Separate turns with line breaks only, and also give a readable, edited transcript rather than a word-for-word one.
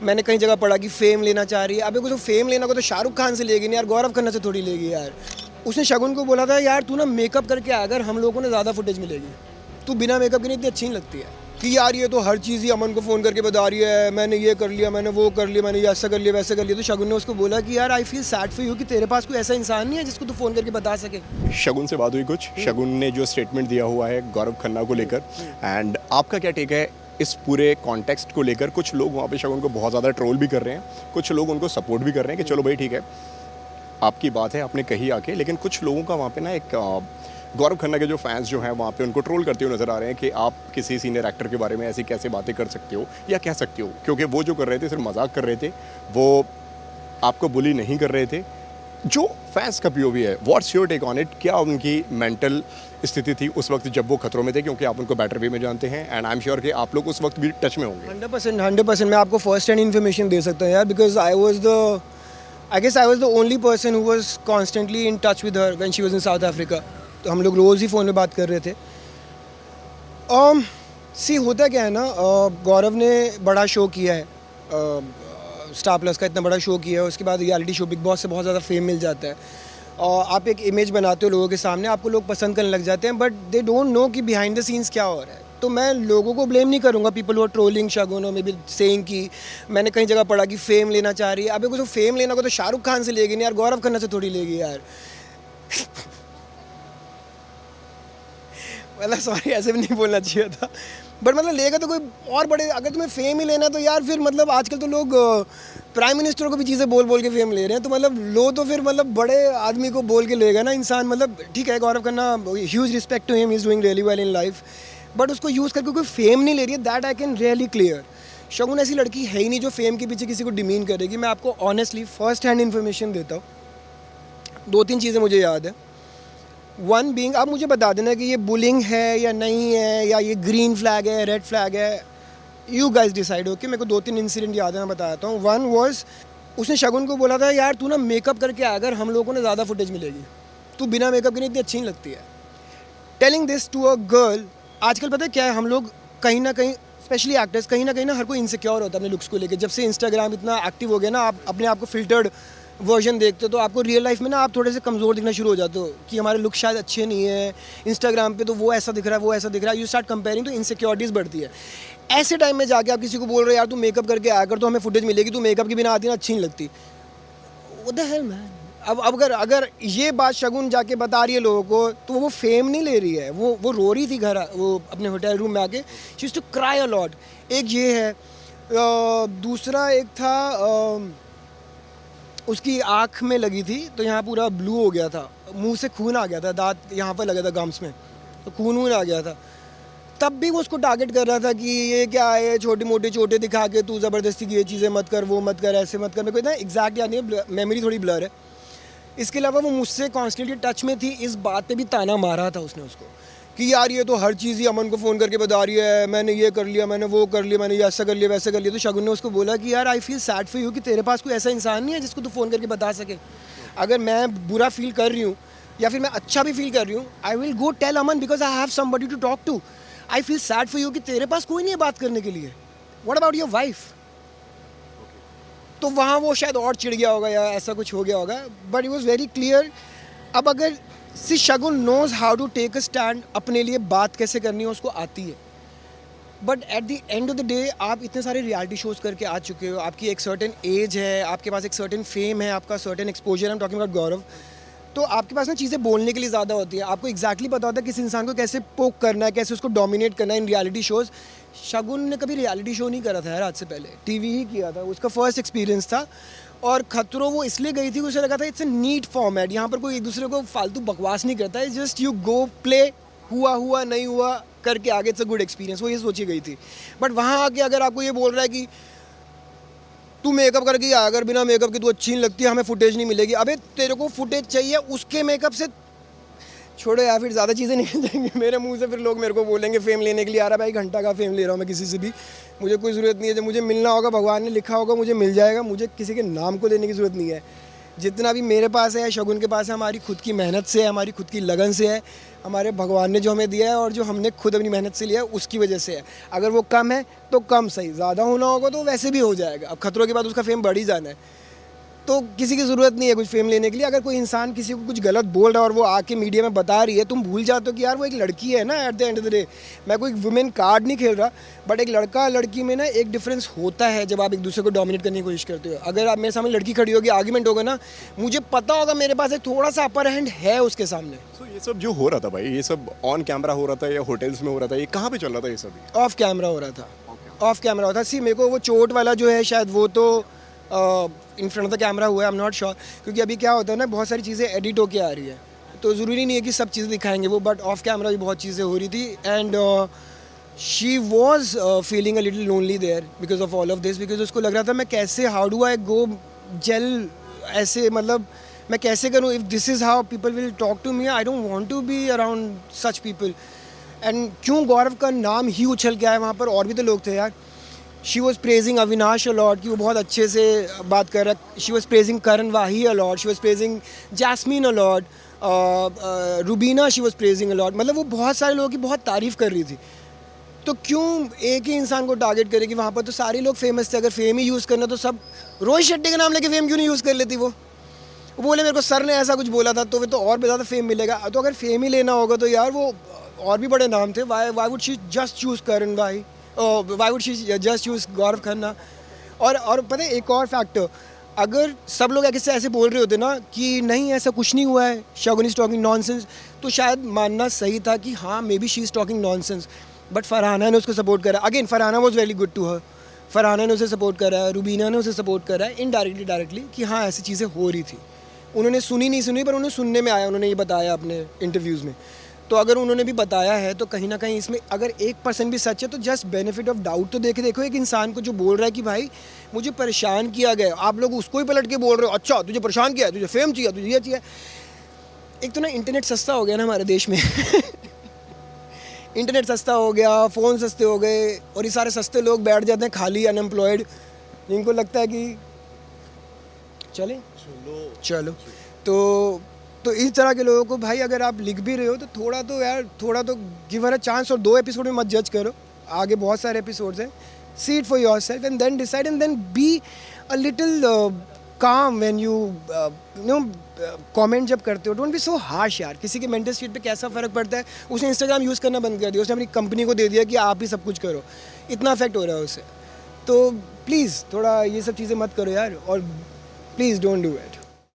मैंने कहीं जगह पढ़ा कि फेम लेना चाह रही है। अबे कुछ फेम लेना को तो शाहरुख खान से लेगी नहीं यार, गौरव खन्ना से थोड़ी लेगी यार। उसने शगुन को बोला था यार तू ना मेकअप करके आ, अगर हम लोगों ने ज़्यादा फुटेज मिलेगी। तू बिना मेकअप के नहीं इतनी अच्छी नहीं लगती है कि यार ये तो हर चीज़ ही अमन को फ़ोन करके बता रही है, मैंने ये कर लिया, मैंने वो कर लिया, मैंने ऐसा कर लिया, वैसा कर लिया। तो शगुन ने उसको बोला कि यार आई फील सैड फॉर यू कि तेरे पास कोई ऐसा इंसान नहीं है जिसको तू फ़ोन करके बता सके।
शगुन से बात हुई कुछ, शगुन ने जो स्टेटमेंट दिया हुआ है गौरव खन्ना को लेकर, एंड आपका क्या टेक है इस पूरे कॉन्टेक्स्ट को लेकर? कुछ लोग वहाँ पे शगुन को बहुत ज़्यादा ट्रोल भी कर रहे हैं, कुछ लोग उनको सपोर्ट भी कर रहे हैं कि चलो भाई ठीक है आपकी बात है, आपने कही आके, लेकिन कुछ लोगों का वहाँ पे ना एक गौरव खन्ना के जो फैंस जो हैं वहाँ पे उनको ट्रोल करते हुए नज़र आ रहे हैं कि आप किसी सीनियर एक्टर के बारे में ऐसी कैसे बातें कर सकते हो या कह सकते हो, क्योंकि वो जो कर रहे थे सिर्फ मजाक कर रहे थे, वो आपको बुली नहीं कर रहे थे। जो फैंस का पीओवी है, what's your take on it? क्या उनकी मेंटल स्थिति थी उस वक्त जब वो खतरों में थे, क्योंकि आप उनको बेटर वे में जानते हैं एंड आई एम श्योर कि आप लोग उस वक्त भी टच में होंगे।
100% मैं आपको फर्स्ट हैंड इन्फॉर्मेशन दे सकता हूँ यार, because I guess I was the only person who was constantly in touch with her when she was in South Africa. तो हम लोग रोज़ ही फ़ोन में बात कर रहे थे। सी होता क्या है ना, गौरव ने बड़ा शो किया है, स्टार प्लस का इतना बड़ा शो किया है, उसके बाद रियलिटी शो बिग बॉस से बहुत ज़्यादा फेम मिल जाता है और आप एक इमेज बनाते हो लोगों के सामने, आपको लोग पसंद करने लग जाते हैं, बट दे डोंट नो कि बिहाइंड द सीन्स क्या हो रहा है। तो मैं लोगों को ब्लेम नहीं करूँगा, पीपल वो ट्रोलिंग शगुन और मे बी सेइंग कि मैंने कहीं जगह पढ़ा कि फेम लेना चाह रही है। अबे कुछ फेम लेना को तो शाहरुख खान से लेगी नहीं यार, गौरव खन्ना से थोड़ी लेगी यार। मतलब सॉरी ऐसे भी नहीं बोलना चाहिए था, बट मतलब लेगा तो कोई और बड़े, अगर तुम्हें फेम ही लेना है तो यार फिर मतलब आजकल तो लोग प्राइम मिनिस्टर को भी चीज़ें बोल बोल के फेम ले रहे हैं, तो मतलब लो तो फिर मतलब बड़े आदमी को बोल के लेगा ना इंसान। मतलब ठीक है Gaurav Khanna, huge respect to him, is doing really well in life, but उसको यूज़ करके कोई फेम नहीं ले रही है, that I can really clear. Shagun ऐसी लड़की है ही नहीं जो फेम के पीछे किसी को डिमीन करेगी। मैं आपको ऑनेस्टली फर्स्ट हैंड इन्फॉर्मेशन देता हूँ, 2-3 चीज़ें मुझे याद है। वन बीइंग, आप मुझे बता देना कि ये बुलिंग है या नहीं है, या ये ग्रीन फ्लैग है, रेड फ्लैग है, यू गाइस डिसाइड हो। कि मेरे को 2-3 इंसिडेंट याद है, मैं बताता हूँ। वन वाज, उसने शगुन को बोला था यार तू ना मेकअप करके आ, अगर हम लोगों ने ज़्यादा फुटेज मिलेगी। तू बिना मेकअप के नहीं इतनी अच्छी नहीं लगती है। Telling this to a girl. आजकल पता है क्या है, हम लोग कहीं ना कहीं, स्पेशली एक्टर्स, कहीं ना हर कोई इनसिक्योर होता है अपने लुक्स को लेकर। जब से इंस्टाग्राम इतना एक्टिव हो गया ना, आप अपने आप को फिल्टर्ड वर्जन देखते हो तो आपको रियल लाइफ में ना आप थोड़े से कमज़ोर दिखना शुरू हो जाते हो कि हमारे लुक शायद अच्छे नहीं है, इंस्टाग्राम पे तो वो ऐसा दिख रहा है, वो ऐसा दिख रहा है, यू स्टार्ट कंपेयरिंग, तो इनसिक्योरिटीज़ बढ़ती है। ऐसे टाइम में जाके आप किसी को बोल रहे हो यार तू मेकअप करके आकर तो हमें फुटेज मिलेगी, तू मेकअप के बिना आती ना अच्छी नहीं लगती। What the hell man. अब अगर ये बात शगुन जाके बता रही है लोगों को, तो वो फेम नहीं ले रही है, वो रो रही थी घर, वो अपने होटल रूम में आके, she used to cry a lot. एक ये है, दूसरा एक था, उसकी आँख में लगी थी तो यहाँ पूरा ब्लू हो गया था, मुंह से खून आ गया था, दांत यहाँ पर लगा था गम्स में, तो खून आ गया था। तब भी वो उसको टारगेट कर रहा था कि ये क्या है, छोटी मोटी चोटें दिखा के तू ज़बरदस्ती की ये चीज़ें मत कर, वो मत कर, ऐसे मत कर। मेरे को इतना एग्जैक्ट याद नहीं है, मेमोरी थोड़ी ब्लर है। इसके अलावा वो मुझसे कॉन्स्टेंटली टच में थी, इस बात पे भी ताना मारा था उसने उसको कि यार ये तो हर चीज़ ही अमन को फ़ोन करके बता रही है, मैंने ये कर लिया, मैंने वो कर लिया, मैंने ये ऐसा कर लिया, वैसा कर लिया। तो शगुन ने उसको बोला कि यार आई फील सैड फॉर यू कि तेरे पास कोई ऐसा इंसान नहीं है जिसको तू फ़ोन करके बता सके। अगर मैं बुरा फील कर रही हूँ या फिर मैं अच्छा भी फील कर रही हूँ, I will go tell Aman because I have somebody to talk to. I feel sad for you कि तेरे पास कोई नहीं है बात करने के लिए। What about your wife? तो वहाँ वो शायद और चिढ़ गया होगा या ऐसा कुछ हो गया होगा, but it was very clear. अब अगर see Shagun knows how to take a stand, अपने लिए बात कैसे करनी है उसको आती है, but at the end of the day आप इतने सारे रियलिटी शोज़ करके आ चुके हो, आपकी एक सर्टेन एज है, आपके पास एक सर्टेन फेम है, आपका certain exposure, I am talking about Gaurav, तो आपके पास ना चीज़ें बोलने के लिए ज़्यादा होती है, आपको एग्जैक्टली पता होता है किस इंसान को कैसे पोक करना है, कैसे उसको डोमिनेट करना है इन रियलिटी शोज़। शगुन ने कभी रियलिटी शो नहीं करा था यार, आज से पहले टीवी ही किया था, उसका फर्स्ट एक्सपीरियंस था। और खतरों वो इसलिए गई थी, उसे लगा था इट्स अ नीट फॉर्मेट, यहाँ पर कोई एक दूसरे को फालतू बकवास नहीं करता है, जस्ट यू गो प्ले, हुआ नहीं हुआ करके आगे, इट्स अ गुड एक्सपीरियंस, वो ये सोची गई थी। बट वहाँ आके अगर आपको ये बोल रहा है कि तू मेकअप करके आ, अगर बिना मेकअप के तू अच्छी नहीं लगती, हमें फुटेज नहीं मिलेगी। अबे तेरे को फुटेज चाहिए उसके मेकअप से, छोड़ो यार, फिर ज़्यादा चीज़ें नहीं जाएंगी मेरे मुंह से, फिर लोग मेरे को बोलेंगे फेम लेने के लिए आ रहा भाई, घंटा का फेम ले रहा हूँ मैं किसी से भी, मुझे कोई ज़रूरत नहीं है। जब मुझे मिलना होगा, भगवान ने लिखा होगा मुझे मिल जाएगा, मुझे किसी के नाम को देने की ज़रूरत नहीं है। जितना भी मेरे पास है, शगुन के पास है, हमारी खुद की मेहनत से है, हमारी खुद की लगन से है, हमारे भगवान ने जो हमें दिया है और जो हमने खुद अपनी मेहनत से लिया है उसकी वजह से है। अगर वो कम है तो कम सही, ज़्यादा होना होगा तो वैसे भी हो जाएगा। अब खतरों के बाद उसका फेम बढ़ ही जाना है, तो किसी की ज़रूरत नहीं है कुछ फेम लेने के लिए। अगर कोई इंसान किसी को कुछ गलत बोल रहा है और वो आके मीडिया में बता रही है, तुम भूल जाते हो कि यार वो एक लड़की है ना। Eight the end of the day मैं कोई वुमेन कार्ड नहीं खेल रहा, बट एक लड़का लड़की में ना एक डिफरेंस होता है जब आप एक दूसरे को डोमिनेट करने की कोशिश करते हो। अगर आप मेरे सामने लड़की खड़ी होगी, आर्ग्यूमेंट होगा ना, मुझे पता होगा मेरे पास एक थोड़ा सा अपर हैंड है उसके सामने।
तो ये सब जो हो रहा था भाई, ये सब ऑन कैमरा हो रहा था या होटल्स में हो रहा था, ये कहाँ पे चल रहा था ये सब?
ऑफ कैमरा हो रहा था, ऑफ कैमरा होता। सी मेरे को वो चोट वाला जो है शायद वो तो in front of the camera हुआ है, आई एम नॉट श्योर, क्योंकि अभी क्या होता है ना, बहुत सारी चीज़ें एडिट होके आ रही है, तो ज़रूरी नहीं है कि सब चीज़ें दिखाएंगे वो, बट ऑफ कैमरा भी बहुत चीज़ें हो रही थी। And she was feeling a little lonely there because of all of this, because उसको लग रहा था मैं कैसे, how do I go gel, ऐसे मतलब मैं कैसे करूँ, if this is how people will talk to me, I don't want to be around such people. And क्यों गौरव का नाम ही उछल के आया वहाँ पर, और भी तो लोग थे यार। She was praising Avinash a lot कि वो बहुत अच्छे से बात कर रहा है, she was praising Karan Wahi a lot, she was praising Jasmine a lot, Rubina she was praising a lot, मतलब वो बहुत सारे लोगों की बहुत तारीफ़ कर रही थी। तो क्यों एक ही इंसान को टारगेट करे कि वहाँ पर तो सारे लोग फेमस थे, अगर फेम ही यूज़ करना तो सब रोहित शेट्टी का नाम लेके फेम क्यों नहीं यूज़ कर लेती वो बोले मेरे को सर ने ऐसा कुछ बोला था, तो वे तो और भी ज़्यादा फेम मिलेगा। तो अगर फेम ही लेना होगा तो यार वो और भी बड़े नाम थे, why would she just choose Karan why, why would she just choose Gaurav Khanna. और पता है एक और फैक्टर, अगर सब लोग ऐसे बोल रहे होते ना कि नहीं ऐसा कुछ नहीं हुआ है, शगुन इज़ टॉकिंग नॉनसेंस, तो शायद मानना सही था कि हाँ maybe she is talking nonsense. But Farhana ने उसको सपोर्ट करा, again Farhana was very good to her, Farhana ने उसे सपोर्ट करा है, रुबीना ने उसे सपोर्ट करा है इनडायरेक्टली डायरेक्टली कि हाँ ऐसी चीज़ें हो रही थी। उन्होंने सुनी नहीं सुनी पर उन्हें सुनने में आया, उन्होंने ये बताया अपने इंटरव्यूज़ में। तो अगर उन्होंने भी बताया है तो कहीं ना कहीं इसमें अगर 1% भी सच है तो जस्ट बेनिफिट ऑफ डाउट तो देखो एक इंसान को जो बोल रहा है कि भाई मुझे परेशान किया गया, आप लोग उसको ही पलट के बोल रहे हो अच्छा तुझे परेशान किया, तुझे फेम चाहिए, तुझे ये चाहिए। एक तो ना इंटरनेट सस्ता हो गया ना हमारे देश में इंटरनेट सस्ता हो गया, फ़ोन सस्ते हो गए, और ये सारे सस्ते लोग बैठ जाते हैं खाली अनएम्प्लॉयड, जिनको लगता है कि चलो तो इस तरह के लोगों को भाई अगर आप लिख भी रहे हो तो थोड़ा तो गिव हर अ चांस, और 2 एपिसोड में मत जज करो, आगे बहुत सारे एपिसोड्स हैं। See it for yourself and then decide and then be a little calm when you know comment जब करते हो, डोंट बी सो हार्श यार। किसी के मेंटल स्टेट पे कैसा फ़र्क पड़ता है, उसने इंस्टाग्राम यूज़ करना बंद कर दिया, उसने अपनी कंपनी को दे दिया कि आप ही सब कुछ करो, इतना अफेक्ट हो रहा है उससे। तो प्लीज़ थोड़ा ये सब चीज़ें मत करो यार, और प्लीज़ डोंट डू इट।